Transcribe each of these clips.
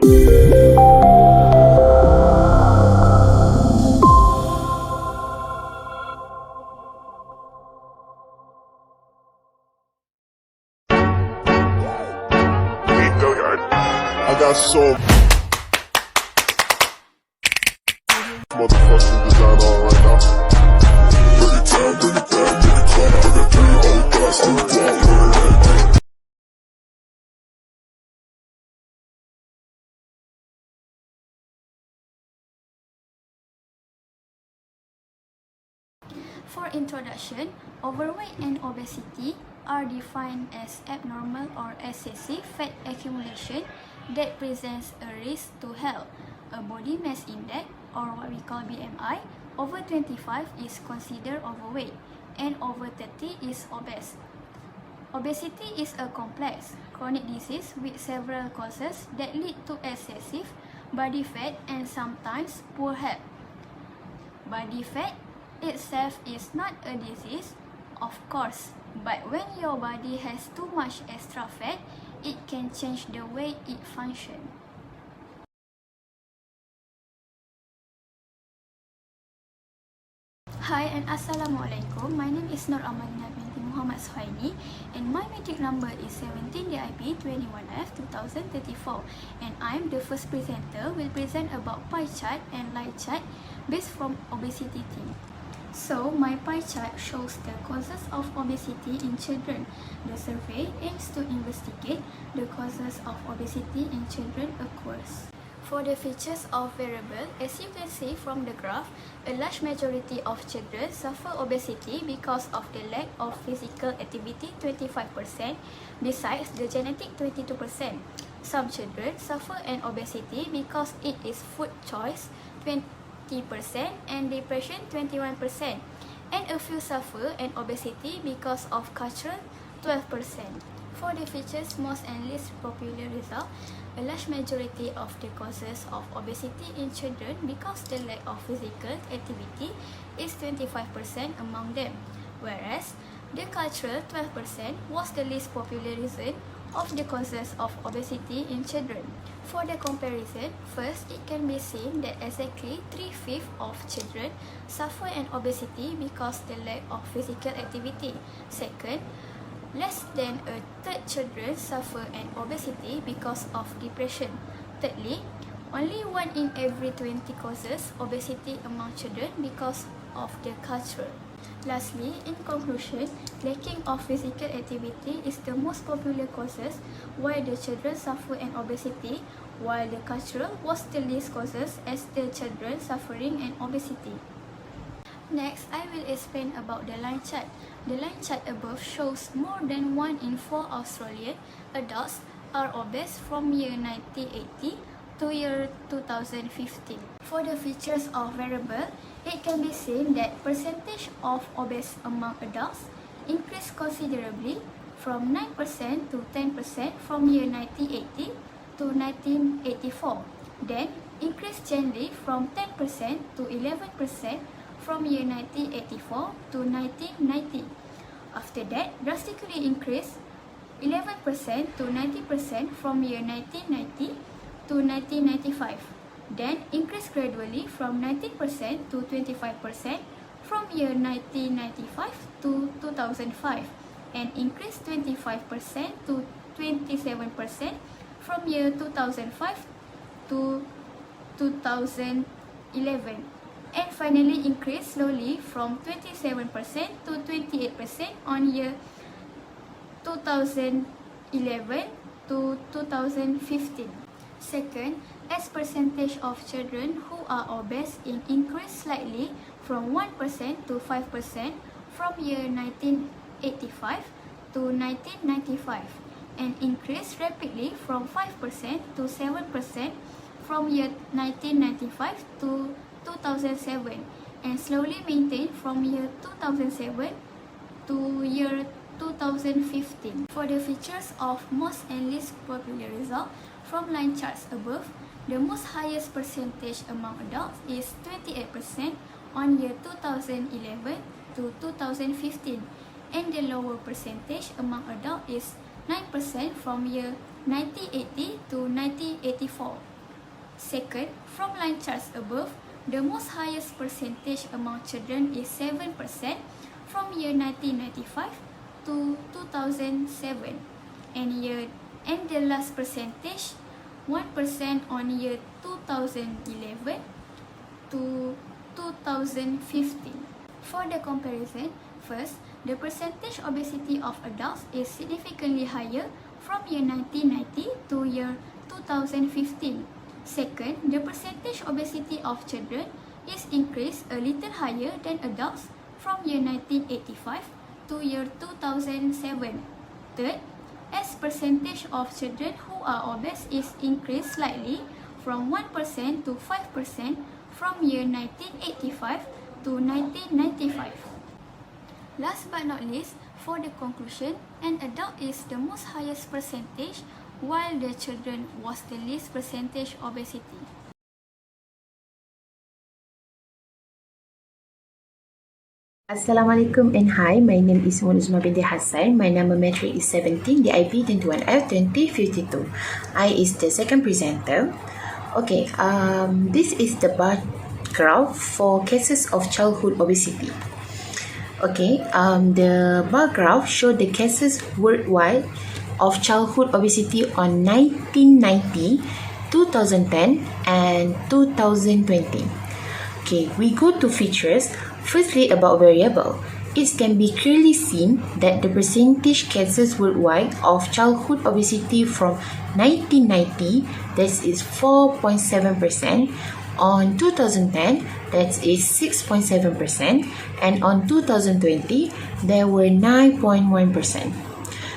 I got so motherfucking design on right now. Bring it down, bring it down, bring it down. I got 3 old guys on the block. For introduction, overweight and obesity are defined as abnormal or excessive fat accumulation that presents a risk to health. A body mass index, or what we call BMI, over 25 is considered overweight and over 30 is obese. Obesity is a complex, chronic disease with several causes that lead to excessive body fat and sometimes poor health. Body fat itself is not a disease, of course, but when your body has too much extra fat, it can change the way it functions. Hi and Assalamualaikum. My name is Nur Amalina binti Muhammad Suhaini and my metric number is 17 DIP 21F 2034 and I'm the first presenter will present about pie chart and line chart based from obesity team. So my pie chart shows the causes of obesity in children. The survey aims to investigate the causes of obesity in children occurs. For the features of variable, as you can see from the graph, a large majority of children suffer obesity because of the lack of physical activity 25%, besides the genetic 22%. Some children suffer an obesity because it is food choice 20% and depression 21%, and a few suffer an obesity because of culture 12%. For the features most and least popular result, a large majority of the causes of obesity in children because the lack of physical activity is 25% among them, whereas the cultural 12% was the least popular reason of the causes of obesity in children. For the comparison, first it can be seen that exactly 3/5 of children suffer an obesity because the lack of physical activity. Second, less than a third children suffer an obesity because of depression. Thirdly, only 1 in every 20 causes obesity among children because of the culture. Lastly, in conclusion, lacking of physical activity is the most popular causes why the children suffer an obesity, while the cultural was the least causes as the children suffering an obesity. Next, I will explain about the line chart. The line chart above shows more than 1 in 4 Australian adults are obese from year 1980 to year 2015. For the features of variable, it can be seen that percentage of obese among adults increased considerably from 9% to 10% from year 1980 to 1984, then increased gently from 10% to 11% from year 1984 to 1990. After that, drastically increased 11% to 90% from year 1990 to 1995. Then increased gradually from 19% to 25% from year 1995 to 2005 and increased 25% to 27% from year 2005 to 2011. And finally increased slowly from 27% to 28% on year 2011 to 2015. Second, as percentage of children who are obese increased slightly from 1% to 5% from year 1985 to 1995 and increased rapidly from 5% to 7% from year 1995 to 2007 and slowly maintained from year 2007 to year 2015. For the features of most and least popular result from line charts above, the most highest percentage among adults is 28% on year 2011 to 2015 and the lower percentage among adults is 9% from year 1980 to 1984. Second, from line charts above, the most highest percentage among children is 7% from year 1995 to 2007, and the last percentage 1% on year 2011 to 2015. For the comparison, first, the percentage obesity of adults is significantly higher from year 1990 to year 2015. Second, the percentage obesity of children is increased a little higher than adults from year 1985 to year 2007. Third, as percentage of children who are obese is increased slightly from 1% to 5% from year 1985 to 1995. Last but not least, for the conclusion, an adult is the most highest percentage, while the children was the least percentage obesity. Assalamualaikum and hi, my name is Munizma binti Hassan. My number metric is 17, the IP 21F 2052. I is the second presenter. Okay, this is the bar graph for cases of childhood obesity. Okay, the bar graph shows the cases worldwide of childhood obesity on 1990, 2010, and 2020. Okay, we go to features. Firstly, about variable. It can be clearly seen that the percentage cases worldwide of childhood obesity from 1990, that is 4.7%, on 2010, that is 6.7%, and on 2020, there were 9.1%.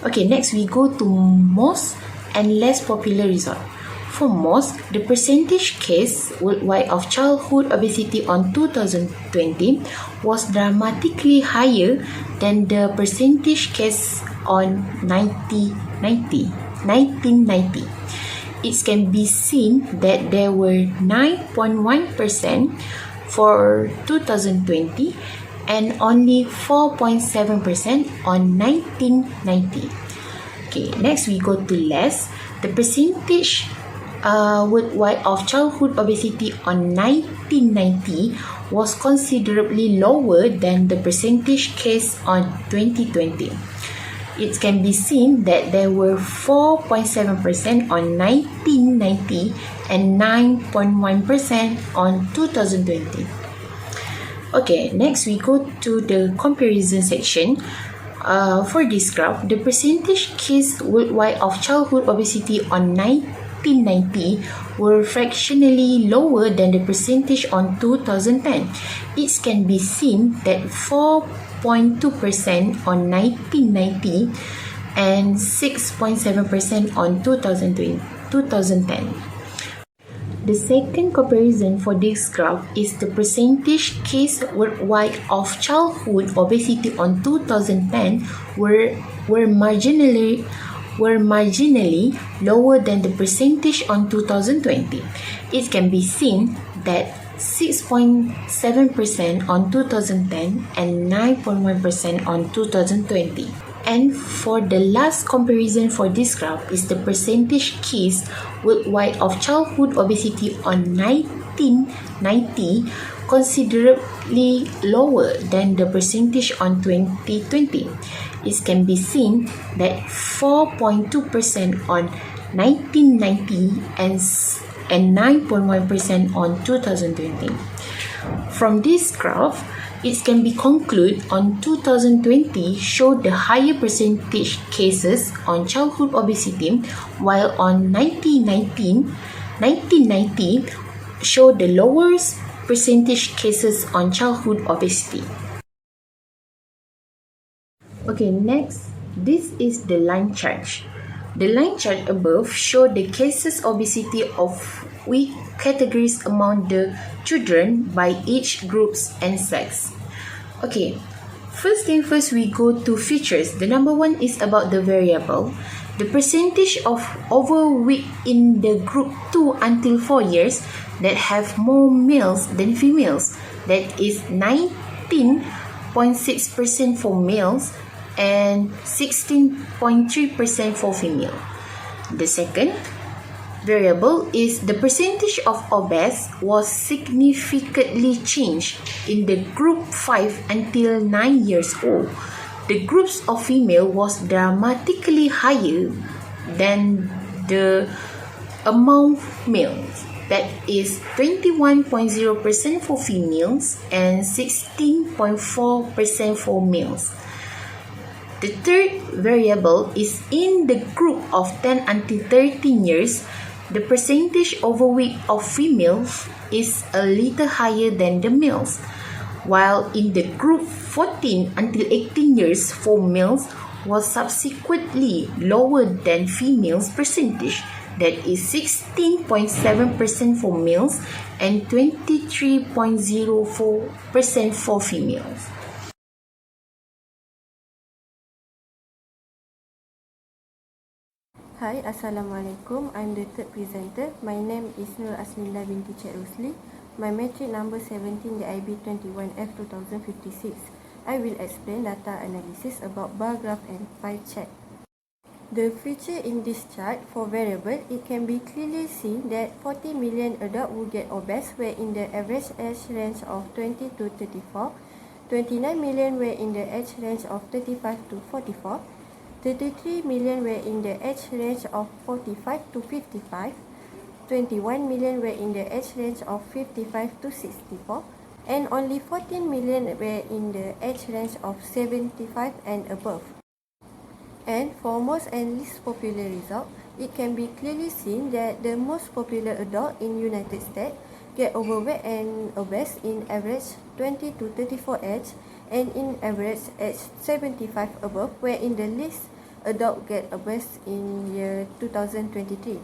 Okay, next we go to most and less popular result. For most, the percentage case worldwide of childhood obesity on 2020 was dramatically higher than the percentage case on 1990. It can be seen that there were 9.1% for 2020 and only 4.7% on 1990. Okay, next we go to less. The percentage worldwide of childhood obesity on 1990 was considerably lower than the percentage case on 2020. It can be seen that there were 4.7% on 1990 and 9.1% on 2020. Okay, next we go to the comparison section. For this graph, the percentage case worldwide of childhood obesity on 1990 were fractionally lower than the percentage on 2010. It can be seen that 4.2% on 1990 and 6.7% on 2010. The second comparison for this graph is the percentage case worldwide of childhood obesity on 2010 were marginally lower than the percentage on 2020. It can be seen that 6.7% on 2010 and 9.1% on 2020. And for the last comparison for this graph is the percentage case worldwide of childhood obesity on 1990, considerably lower than the percentage on 2020. It can be seen that 4.2% on 1990 and 9.1% on 2020. From this graph, it can be concluded on 2020 showed the higher percentage cases on childhood obesity, while on 1990 showed the lowest percentage cases on childhood obesity. Okay, next, this is the line chart. The line chart above show the cases obesity of weak categories among the children by age groups and sex. Okay, first thing first, we go to features. The number one is about the variable. The percentage of overweight in the group 2 until 4 years that have more males than females. That is 19.6% for males and 16.3% for female. The second, variable is the percentage of obese was significantly changed in the group 5 until 9 years old. The groups of female was dramatically higher than the among males. That is 21.0% for females and 16.4% for males. The third variable is in the group of 10 until 13 years, the percentage overweight of females is a little higher than the males, while in the group 14 until 18 years for males was subsequently lower than females' percentage, that is 16.7% for males and 23.04% for females. Hi, Assalamualaikum. I'm the third presenter. My name is Nur Asmillah binti Cik Rosli. My metric number 17 DIB 21F 2056. I will explain data analysis about bar graph and pie chart. The feature in this chart for variable, it can be clearly seen that 40 million adults will get obese, where in the average age range of 20 to 34, 29 million were in the age range of 35 to 44, 33 million were in the age range of 45 to 55, 21 million were in the age range of 55 to 64, and only 14 million were in the age range of 75 and above. And for most and least popular result, it can be clearly seen that the most popular adult in United States get overweight and obese in average 20 to 34 age, and in average age 75 above, where in the least adult get obese in year 2023.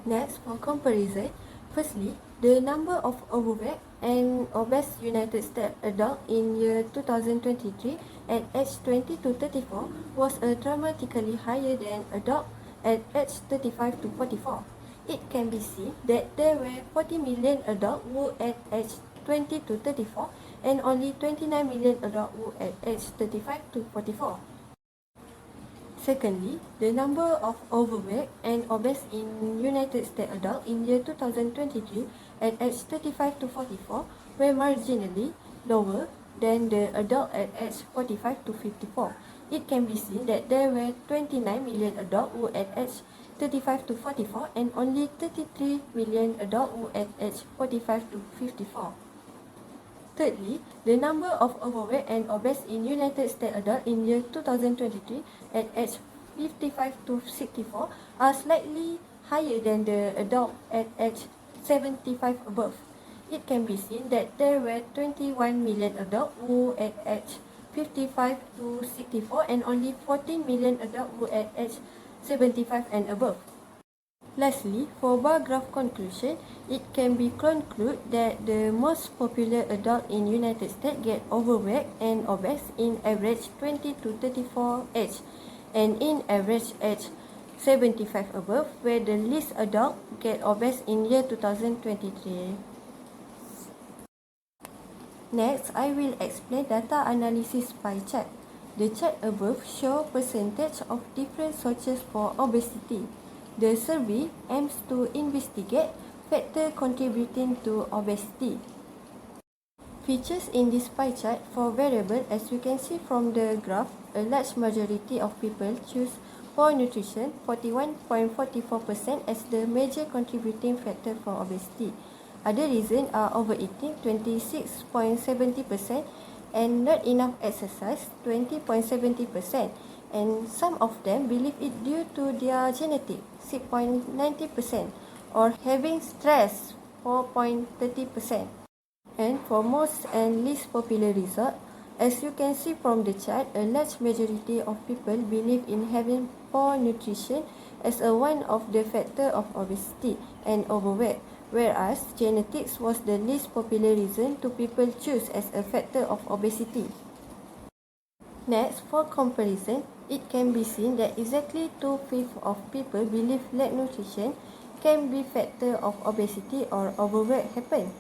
Next, for comparison, firstly, the number of overweight and obese United States adult in year 2023 at age 20 to 34 was dramatically higher than adult at age 35 to 44. It can be seen that there were 40 million adults who at age 20 to 34 and only 29 million adults who at age 35 to 44. Secondly, the number of overweight and obese in United States adult in year 2023 at age 35 to 44 were marginally lower than the adult at age 45 to 54. It can be seen that there were 29 million adults who at age 35 to 44 and only 33 million adults who at age 45 to 54. Thirdly, the number of overweight and obese in United States adult in year 2023 at age 55 to 64 are slightly higher than the adult at age 75 above. It can be seen that there were 21 million adults who at age 55 to 64 and only 14 million adults who at age 75 and above. Lastly, for bar graph conclusion, it can be concluded that the most popular adult in United States get overweight and obese in average 20 to 34 age, and in average age 75 above, where the least adult get obese in year 2023. Next, I will explain data analysis pie chart. The chart above show percentage of different sources for obesity. The survey aims to investigate factors contributing to obesity. Features in this pie chart for variable, as you can see from the graph, a large majority of people choose poor nutrition, 41.44% as the major contributing factor for obesity. Other reasons are overeating, 26.70%, and not enough exercise, 20.70%. And some of them believe it due to their genetic, 6.90%, or having stress, 4.30%. And for most and least popular result, as you can see from the chart, a large majority of people believe in having poor nutrition as one of the factors of obesity and overweight, whereas genetics was the least popular reason to people choose as a factor of obesity. Next, for comparison, it can be seen that exactly 2/5 of people believe lack nutrition can be factor of obesity or overweight happen,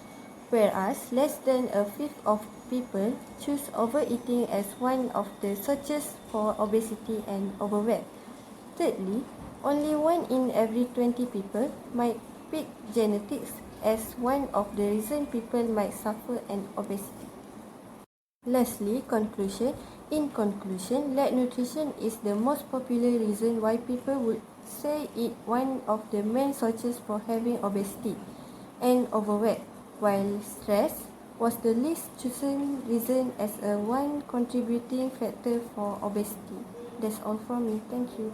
whereas less than 1/5 of people choose overeating as one of the sources for obesity and overweight. Thirdly, Only 1 in every 20 people might pick genetics as one of the reasons people might suffer an obesity. Lastly, conclusion. In conclusion, lack nutrition is the most popular reason why people would say it one of the main sources for having obesity and overweight, while stress was the least chosen reason as a one contributing factor for obesity. That's all from me. Thank you.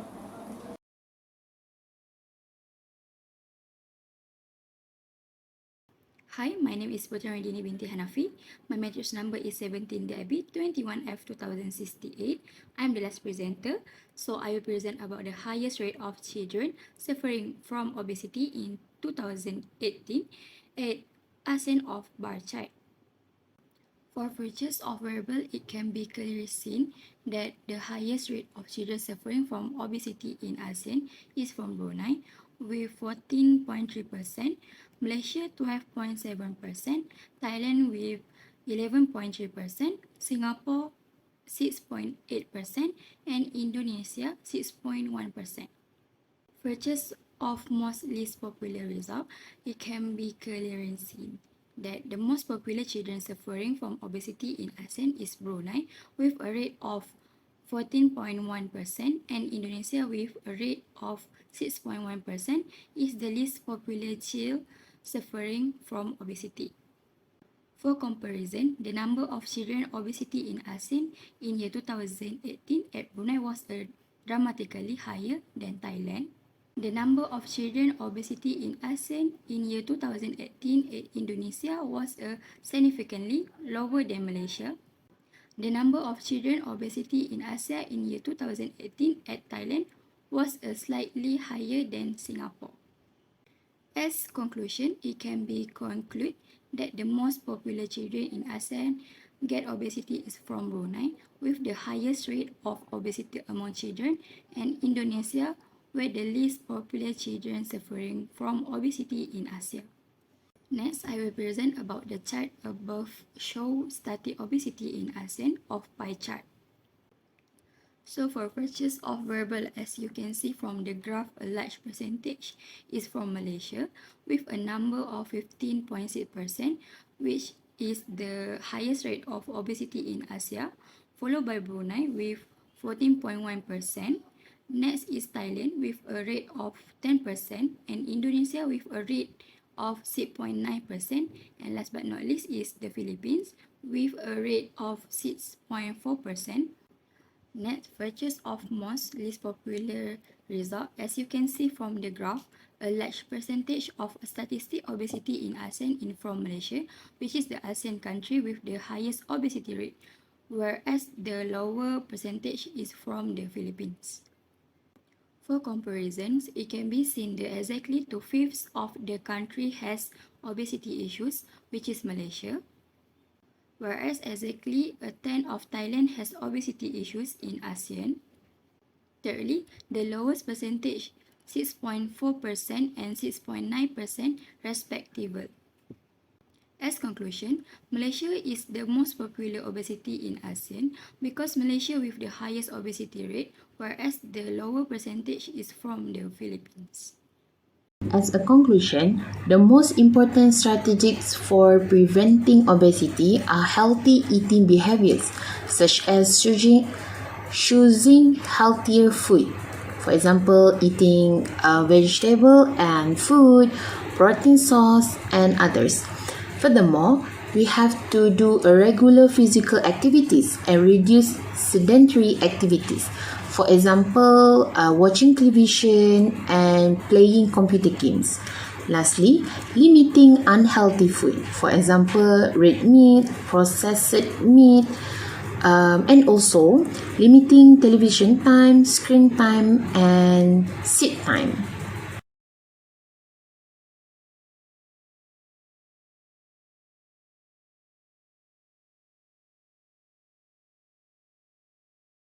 Hi, my name is Putranidini binti Hanafi. My matrix number is 17DIB 21F 2068. I'm the last presenter, so I will present about the highest rate of children suffering from obesity in 2018 at ASEAN of bar chart. For features of wearable, it can be clearly seen that the highest rate of children suffering from obesity in ASEAN is from Brunei with 14.3%, Malaysia 12.7%, Thailand with 11.3%, Singapore 6.8%, and Indonesia 6.1%. Features of most least popular result, it can be clearly seen that the most popular children suffering from obesity in ASEAN is Brunei with a rate of 14.1% and Indonesia with a rate of 6.1% is the least popular child suffering from obesity. For comparison, the number of children obesity in ASEAN in year 2018 at Brunei was dramatically higher than Thailand. The number of children obesity in ASEAN in year 2018 at Indonesia was significantly lower than Malaysia. The number of children obesity in ASEAN in year 2018 at Thailand was slightly higher than Singapore. As conclusion, it can be concluded that the most popular children in ASEAN get obesity is from Brunei with the highest rate of obesity among children and Indonesia where the least popular children suffering from obesity in Asia. Next, I will present about the chart above show static obesity in ASEAN of pie chart. So for purchase of wearable, as you can see from the graph, a large percentage is from Malaysia with a number of 15.6%, which is the highest rate of obesity in Asia, followed by Brunei with 14.1%. Next is Thailand with a rate of 10% and Indonesia with a rate of 6.9%, and last but not least is the Philippines with a rate of 6.4%. Net purchase of most least popular result, as you can see from the graph, a large percentage of statistic obesity in ASEAN is from Malaysia, which is the ASEAN country with the highest obesity rate, whereas the lower percentage is from the Philippines. For comparisons, it can be seen that exactly 2/5 of the country has obesity issues, which is Malaysia, whereas exactly a 10 of Thailand has obesity issues in ASEAN. Thirdly, the lowest percentage, 6.4% and 6.9% respectively. As conclusion, Malaysia is the most popular obesity in ASEAN because Malaysia with the highest obesity rate, whereas the lower percentage is from the Philippines. As a conclusion, the most important strategies for preventing obesity are healthy eating behaviors, such as choosing healthier food. For example, eating vegetable and food, protein source, and others. Furthermore, we have to do regular physical activities and reduce sedentary activities. For example, watching television and playing computer games. Lastly, limiting unhealthy food. For example, red meat, processed meat, and also limiting television time, screen time, and sit time.